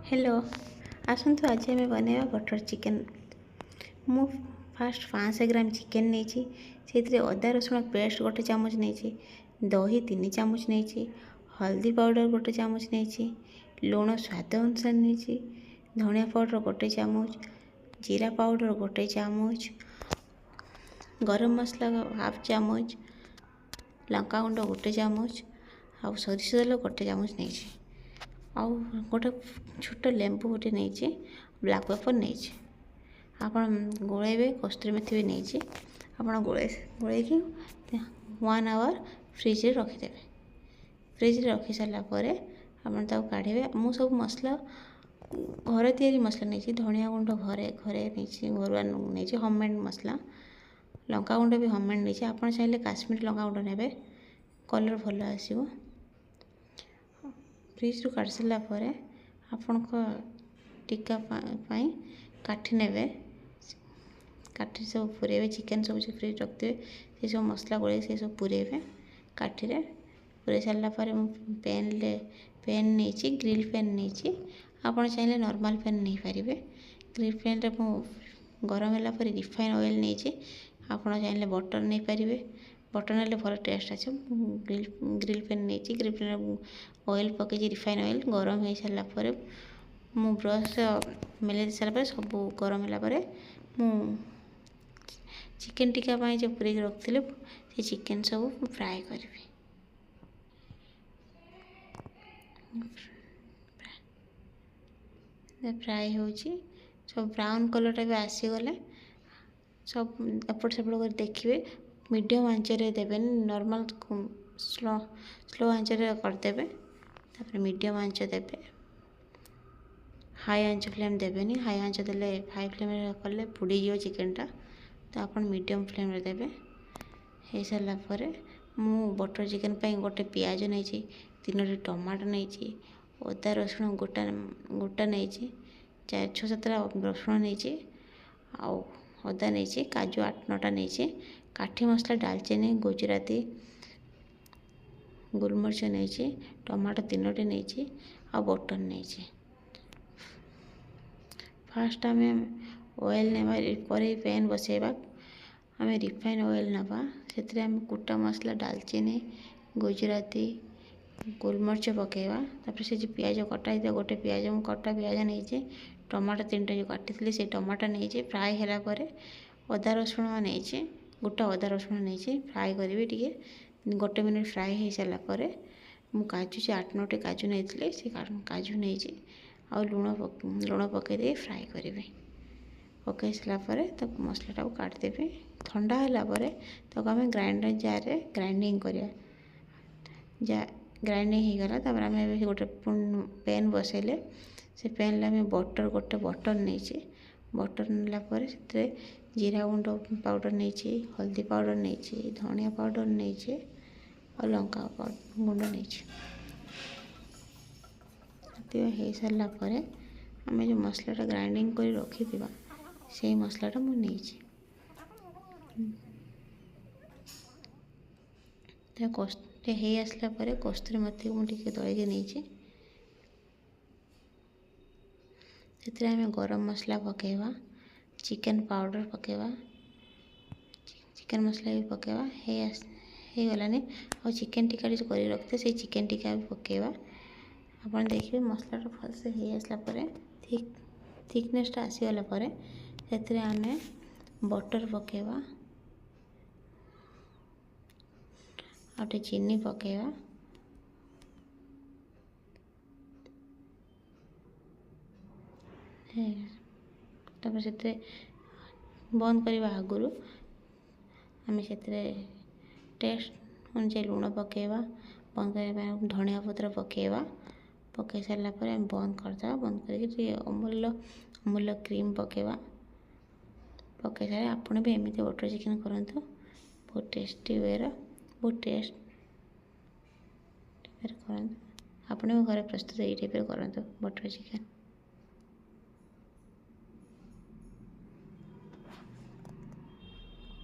Hello आसतु आज आम बनवा बटर चिकेन। मु फास्ट 500 ग्राम चिकेन नहीं से अदा रसुण पेस्ट गोटे चामच नहीं, दही 3 चामच नहीं, हल्दी पाउडर गोटे चामच नहीं, लुण स्वाद अनुसार नहीं, धनिया पाउडर गोटे चामच, जीरा पाउडर गोटे चामच, गरम मसला हाफ चामच, लंका गुंड गोटे चामच, आ सोरिष तेल गोटे चामच नहीं, आउ गोटे छोट लेंबू गोटे नहीं, ब्लैक पेपर नहीं। आपण गोलेबे कस्तूरी मेथी भी नहीं, आपण गोले 1 आवर फ्रिज रे रखिदेवे। फ्रिज रे रखी सारा आप काढ़े। मु सब मसला घरे तैयारी मसला नहीं, धनिया गुंड घरे घरे नहीं, घरुआ नहीं, होममेड मसला, लंका गुंड भी होममेड नहीं। आप चाहिए काश्मीर लंका गुंड ने कलर भल आसो। फ्रिज रू काढ़ सारा आपण टीका काठी ने काठी सब पुरेबे, चिकेन सब फ्रिज रखिथे, से सब मसला गोले से सब पुरेबे काठी रे। पुरे सारा पेन नहीं, ग्रिल पेन नहीं, आपड़ चाहिए नॉर्मल पेन नहीं पारे। ग्रिल पेन रे गरम होला पर रिफाइन ऑयल नहीं, आपड़ चाहिए बटर नहीं पारे। बटर ने भल टेस्ट आस। ग्रिल पेन नहीं, ग्रिल पेन ऑयल पकई रिफाइन ऑयल गरम हो सारापर मु ब्रश मेले सारापर सब गरम है मु चिकेन टिक्का जो पूरे रखी से चिकेन सब फ्राए करी। फ्राए हो सब ब्राउन कलर भी आसीगले सब एपट सेपट कर देखिए। मीडियम आंचरे देवे, नॉर्मल स्लो आंचरे करदेवे। तापर मीडियम आंच देवे, हाई आंच फ्लेम देवेनि। हाई आंच देले हाई फ्लेम कले पुड़ी जो चिकेनटा, तो आप मीडियम फ्लेम देवे। हो सारापर मु बटर चिकेन गोटे पियाज नहीं, 3टी टमाटो नहीं, अदा रसुण गोटा गोटा नहीं, 4-6-7 रसुण नहीं, आउ अदा नहीं, काजू 8-9टा नहीं, काठी मसला डालचीनी गुजराती गोलमरीच नहीं, टमाटो 3टी नहीं, आ बटर नहीं। फास्ट आम ऑयल ने पैन बसैबा, आम रिफाइन ऑयल नवा से आम कुटा मसला डालचीनी गुजराती गोलमरीच पकेबा। तापर से जो पियाज कटा है गोटे पियाज कटा पियाज नहीं, टमाटो 3टा जो काटी से टमाटो नहीं, फ्राए है अदा रसुण नहीं, गोटा अदा रसुण नहीं, फ्राए करी टे 1 मिनट फ्राए हो सारापर मु काजू से 8-9टी काजू नहीं, से काजू नहीं आ लुण पकईदे फ्राए करी। पकई सारापर तक मसलाटा काटिदेवी। ठंडा है आम ग्राइंडर जार रे ग्राइंडिंग करिया। ग्राइंडिंग हो गला आम गोटे पेन बसैले, से पेन आम गोटे बटर नहीं, बटर नालापर से जीरा गुंड पाउडर नहीं, हल्दी पाउडर नहीं, धनिया पाउडर नहीं और लंका गुंड नहीं। हो सारापर आम जो मसलाटा ग्राइंडिंग कर रखी से मसलाटा मुझे हो आसला कस्तूरी मेथी मुझे दलिकी नहीं, से आम गरम मसला पकेबा, चिकेन पाउडर पकेबा, चिकेन मसला भी पकेबा। हो गलानी और चिकेन टिक्का जो कर रखते से चिकेन टिक्का भी पकेबा। आप देखिए मसलाटा भलसे हो आसला थिकनेसटा आसीगला से आम बटर पकेबा, आउटे चीनी पकेबा, तापर से बंद करवा आगुरी आम से टेस्ट अनुसार लुण पकेबा, बंद करने धनिया पत्र पकेबा। पकई सारापर आम बंद करदे, बंद करके अमूल क्रीम पकेबा। पकई सारे आपड़ भी एमती बटर चिकेन करूँ, बहुत टेस्टी वे बहुत टेस्ट करूँ। आपड़ भी घर प्रस्तुत ये टाइप करूँ बटर चिकेन।